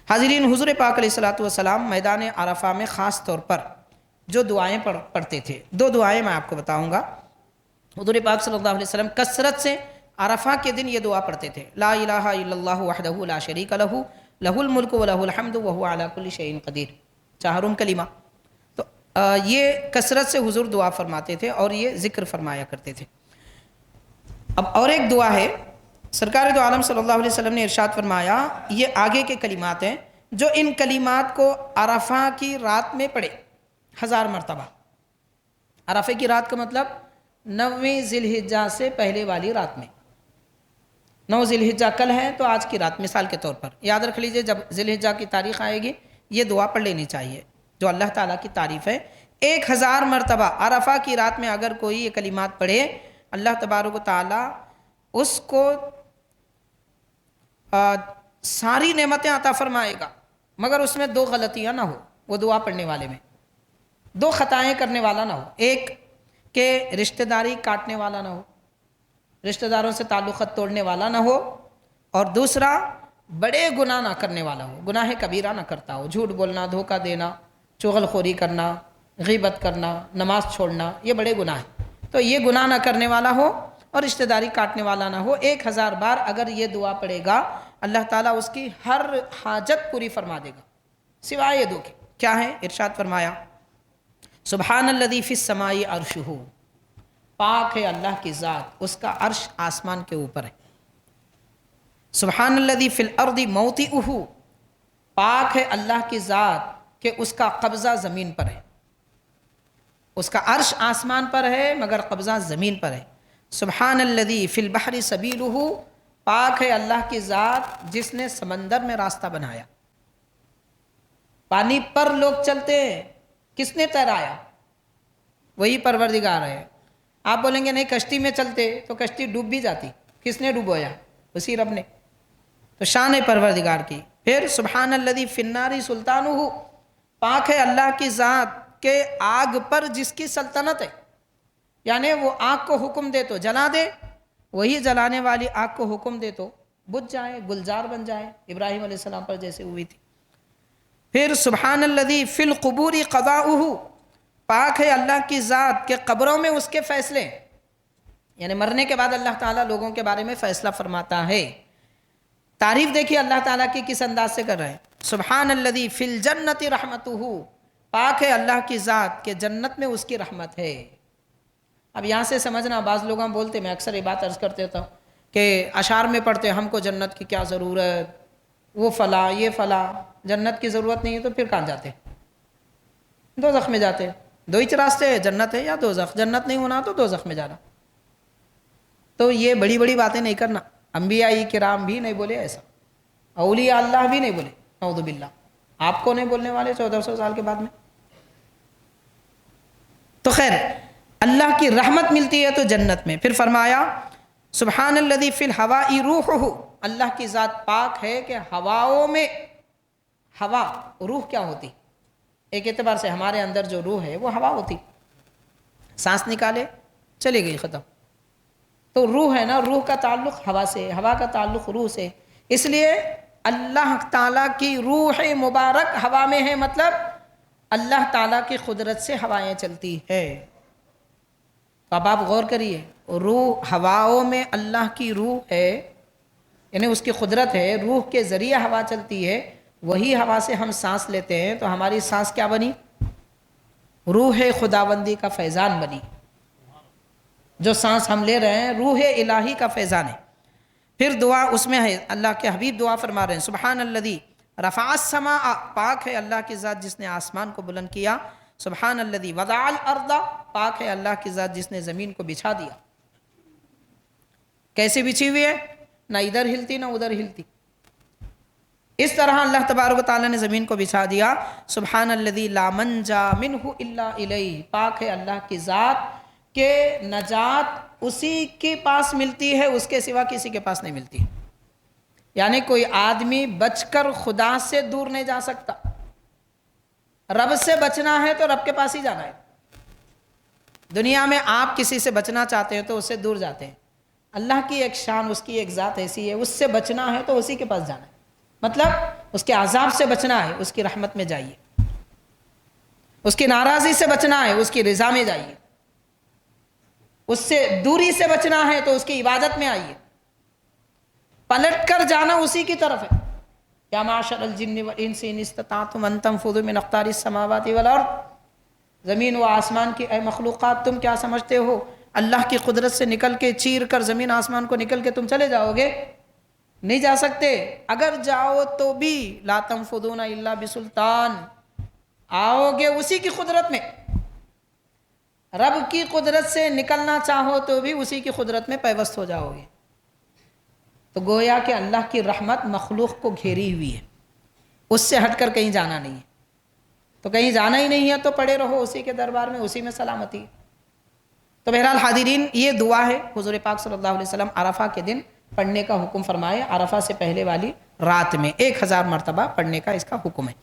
حاضرین، حضور پاک علیہ الصلوۃ والسلام میدان عرفہ میں خاص طور پر جو دعائیں پڑھتے تھے، دو دعائیں میں آپ کو بتاؤں گا۔ حضور پاک صلی اللہ علیہ وسلم کثرت سے عرفہ کے دن یہ دعا پڑھتے تھے، لا الہ الا اللہ وحدہ لا شریک لہ لہ الملک ولہ الحمد وہو علی کل شیء قدیر، چہارم کلمہ۔ تو یہ کثرت سے حضور دعا فرماتے تھے اور یہ ذکر فرمایا کرتے تھے۔ اب اور ایک دعا ہے، سرکار دو عالم صلی اللہ علیہ وسلم نے ارشاد فرمایا، یہ آگے کے کلمات ہیں، جو ان کلمات کو عرفہ کی رات میں پڑھے 1000 مرتبہ۔ عرفہ کی رات کا مطلب 9ویں ذی الحجہ سے پہلے والی رات میں۔ 9 ذی الحجہ کل ہے تو آج کی رات مثال کے طور پر یاد رکھ لیجئے، جب ذی الحجہ کی تاریخ آئے گی یہ دعا پڑھ لینی چاہیے جو اللہ تعالیٰ کی تعریف ہے۔ 1000 مرتبہ عرفہ کی رات میں اگر کوئی یہ کلمات پڑھے، اللہ تبارک و تعالیٰ اس کو ساری نعمتیں عطا فرمائے گا، مگر اس میں 2 غلطیاں نہ ہو، وہ دعا پڑھنے والے میں 2 خطائیں کرنے والا نہ ہو۔ ایک کہ رشتہ داری کاٹنے والا نہ ہو، رشتہ داروں سے تعلقات توڑنے والا نہ ہو، اور دوسرا بڑے گناہ نہ کرنے والا ہو، گناہ کبیرہ نہ کرتا ہو، جھوٹ بولنا، دھوکہ دینا، چغل خوری کرنا، غیبت کرنا، نماز چھوڑنا، یہ بڑے گناہ ہیں۔ تو یہ گناہ نہ کرنے والا ہو اور رشتہ داری کاٹنے والا نہ ہو۔ 1000 بار اگر یہ دعا پڑھے گا، اللہ تعالیٰ اس کی ہر حاجت پوری فرما دے گا، سوائے یہ 2 کے۔ کیا ہے؟ ارشاد فرمایا، سبحان الذی فی السماء عرشہ، پاک ہے اللہ کی ذات، اس کا عرش آسمان کے اوپر ہے۔ سبحان الذی فی الارض موطئہ، پاک ہے اللہ کی ذات کہ اس کا قبضہ زمین پر ہے، اس کا عرش آسمان پر ہے مگر قبضہ زمین پر ہے۔ سبحان الذی فی البحر سبیلہ، پاک ہے اللہ کی ذات جس نے سمندر میں راستہ بنایا۔ پانی پر لوگ چلتے ہیں، کس نے تیرایا؟ وہی پروردگار ہے۔ آپ بولیں گے نہیں کشتی میں چلتے تو کشتی ڈوب بھی جاتی، کس نے ڈوبویا؟ اسی رب نے۔ تو شان ہے پروردگار کی۔ پھر سبحان الذی فی النار سلطانہ، پاک ہے اللہ کی ذات کہ آگ پر جس کی سلطنت ہے، یعنی وہ آگ کو حکم دے تو جلا دے، وہی جلانے والی آگ کو حکم دے تو بجھ جائے، گلزار بن جائے، ابراہیم علیہ السلام پر جیسے ہوئی تھی۔ پھر سبحان الذی فی القبور قضاؤہ، پاک ہے اللہ کی ذات کہ قبروں میں اس کے فیصلے، یعنی مرنے کے بعد اللہ تعالیٰ لوگوں کے بارے میں فیصلہ فرماتا ہے۔ تعریف دیکھیے اللہ تعالیٰ کی کس انداز سے کر رہے ہیں، سبحان الذی فی الجنت رحمتہ، پاک ہے اللہ کی ذات کہ جنت میں اس کی رحمت ہے۔ اب یہاں سے سمجھنا، بعض لوگ ہم بولتے، میں اکثر یہ بات عرض کرتے تھا کہ اشعار میں پڑھتے ہم کو جنت کی کیا ضرورت، وہ فلاں یہ فلاں، جنت کی ضرورت نہیں ہے تو پھر کہاں جاتے؟ دوزخ میں جاتے۔ 2 ہی راستے ہیں، جنت ہے یا دوزخ، جنت نہیں ہونا تو دوزخ میں جانا۔ تو یہ بڑی بڑی باتیں نہیں کرنا، انبیاء کرام بھی نہیں بولے ایسا، اولیاء اللہ بھی نہیں بولے، نعوذ باللہ۔ آپ کو نہیں بولنے والے 1400 سال کے بعد میں؟ تو خیر، اللہ کی رحمت ملتی ہے تو جنت میں۔ پھر فرمایا سبحان الذی فی الہواء روحہ، اللہ کی ذات پاک ہے کہ ہواؤں میں، ہوا روح کیا ہوتی؟ ایک اعتبار سے ہمارے اندر جو روح ہے وہ ہوا ہوتی، سانس نکالے چلی گئی ختم۔ تو روح ہے نا، روح کا تعلق ہوا سے، ہوا کا تعلق روح سے، اس لیے اللہ تعالیٰ کی روح مبارک ہوا میں ہے، مطلب اللہ تعالیٰ کی قدرت سے ہوائیں چلتی ہے۔ تو اب آپ غور کریے، روح، ہواؤں میں اللہ کی روح ہے، یعنی اس کی قدرت ہے، روح کے ذریعے ہوا چلتی ہے، وہی ہوا سے ہم سانس لیتے ہیں تو ہماری سانس کیا بنی؟ روح خداوندی کا فیضان بنی۔ جو سانس ہم لے رہے ہیں روح الہی کا فیضان ہے۔ پھر دعا اس میں ہے، اللہ کے حبیب دعا فرما رہے ہیں، سبحان الذی رفع السماء، پاک ہے اللہ کی ذات جس نے آسمان کو بلند کیا۔ سبحان الذی وضع الارض، پاک ہے اللہ کی ذات جس نے زمین کو بچھا دیا۔ کیسے بچھی ہوئی ہے؟ نہ ادھر ہلتی نہ ادھر ہلتی، اس طرح اللہ تبارک و تعالیٰ نے زمین کو بچھا دیا۔ سبحان الذی لا منجا منہ الا الیہ، پاک ہے اللہ کی ذات کہ نجات اسی کے پاس ملتی ہے، اس کے سوا کسی کے پاس نہیں ملتی۔ یعنی کوئی آدمی بچ کر خدا سے دور نہیں جا سکتا، رب سے بچنا ہے تو رب کے پاس ہی جانا ہے۔ دنیا میں آپ کسی سے بچنا چاہتے ہیں تو اس سے دور جاتے ہیں، اللہ کی ایک شان، اس کی ایک ذات ایسی ہے، اس سے بچنا ہے تو اسی کے پاس جانا ہے۔ مطلب اس کے عذاب سے بچنا ہے اس کی رحمت میں جائیے، اس کی ناراضی سے بچنا ہے اس کی رضا میں جائیے، اس سے دوری سے بچنا ہے تو اس کی عبادت میں آئیے، پلٹ کر جانا اسی کی طرف ہے۔ یا معاشر الجن والانس ان استطعتم ان تنفذوا من اقطار السماوات والارض، زمین و آسمان کی اے مخلوقات تم کیا سمجھتے ہو اللہ کی قدرت سے نکل کے چیر کر زمین آسمان کو نکل کے تم چلے جاؤ گے؟ نہیں جا سکتے، اگر جاؤ تو بھی لا تنفذون الا بسلطان، آؤ گے اسی کی قدرت میں، رب کی قدرت سے نکلنا چاہو تو بھی اسی کی قدرت میں پیوست ہو جاؤ گے۔ تو گویا کہ اللہ کی رحمت مخلوق کو گھیری ہوئی ہے، اس سے ہٹ کر کہیں جانا نہیں ہے، تو کہیں جانا ہی نہیں ہے تو پڑے رہو اسی کے دربار میں، اسی میں سلامتی ہے۔ تو بہرحال حاضرین، یہ دعا ہے حضور پاک صلی اللہ علیہ وسلم عرفہ کے دن پڑھنے کا حکم فرمائے، عرفہ سے پہلے والی رات میں 1000 مرتبہ پڑھنے کا اس کا حکم ہے۔